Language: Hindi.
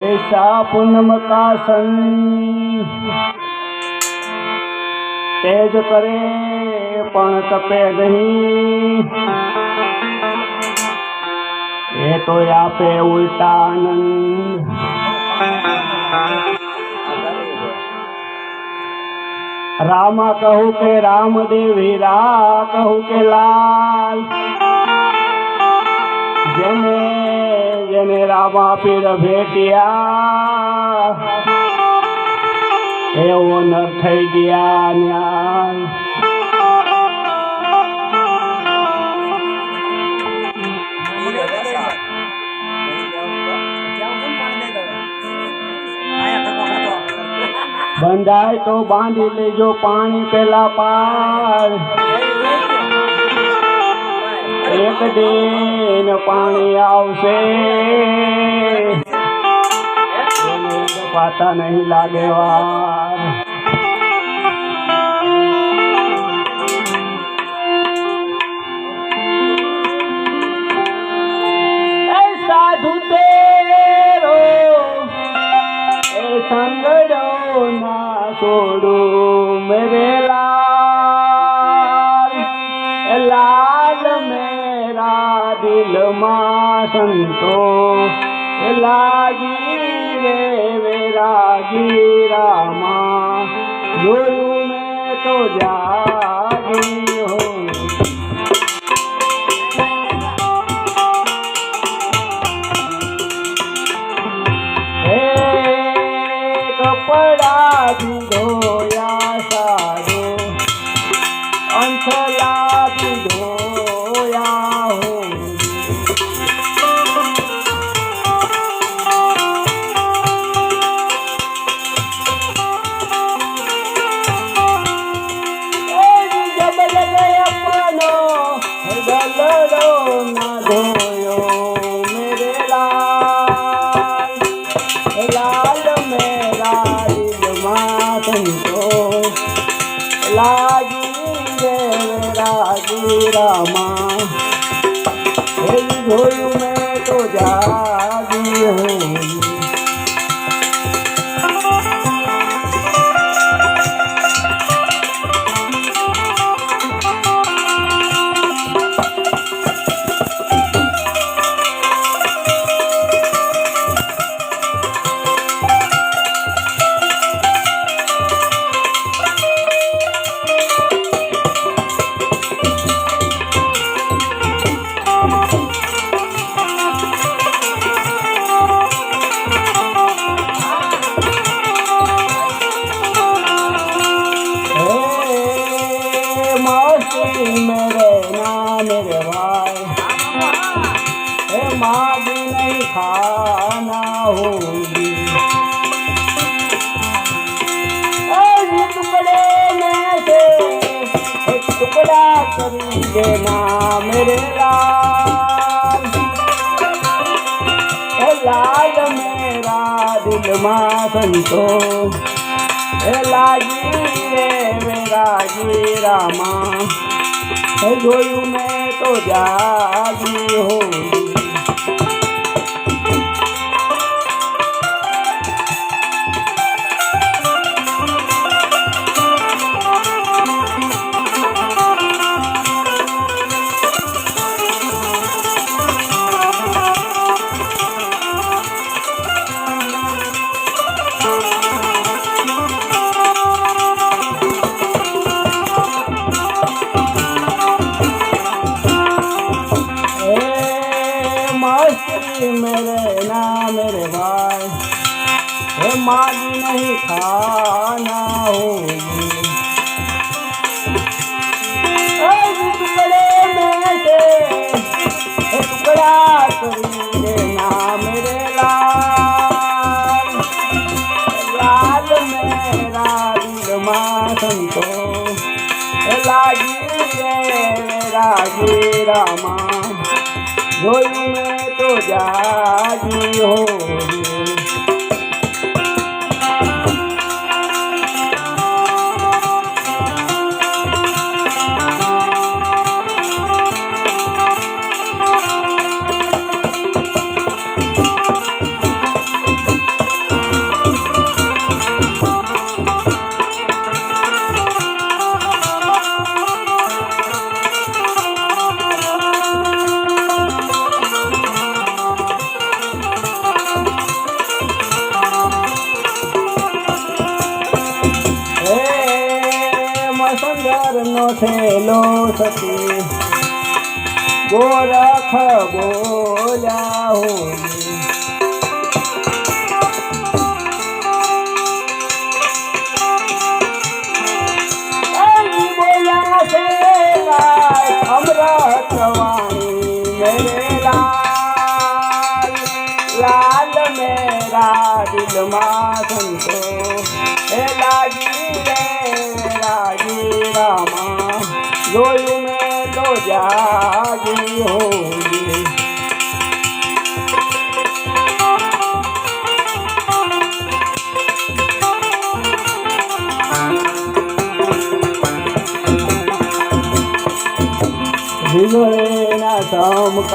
ऐसा पूनम का सन तेज करे पण तपे नहीं, ये तो आपे उल्टा आनंद। रामा कहू के रामदेवी रा कहू के लाल, जेने जेने रामा पीर भेटिया एवो न थई गया न्याय। બંધાય તો બાંધી લેજો પાણી પેલા પાર, એક દિન પાણી આવશે પાતા નહીં લાગે વાર। સાધુ તેરો સંગડો ના छोड़ो मेरे लाल, लाल मेरा दिल मां संतो लागी रे वैरागी रामा, जोरू में तो जागी हो। कपड़ा धोया सारो अंचला धोया हो, जब लगे अपनो गलड़ो ना धोयो मेरे लाल, लाल मेरा संतो लागी रे रागी रामा, धोयू में तो जागी हूँ। मेरे ना मेरे भाई माँ भी नहीं खाना होगी, टुकड़े में से एक टुकड़ा करी देना मेरे लाल, लाल मेरा दिल माँ संतो लागी रे मेरा जी रामा, जोयू में तो जागी हो। मेरे ना मेरे भाई मागी नहीं खाना होगी, टुकड़े में से टुकड़ा करी देना मेरे लाल, लाल मेरा दिल मां संतो लागी रे रागी रामा, जोयू में तो जागी होगी। થેલો સતી ગોરખ બોલ્યા હોલી બોલ્યા છે અમૃત વાણી મેરે લાલ લાલ મેરા દિલમાં સંતો એ લાગી રે રાજી રામા જોયું મેં તો જાગી હોલી હિંગળેના સમકા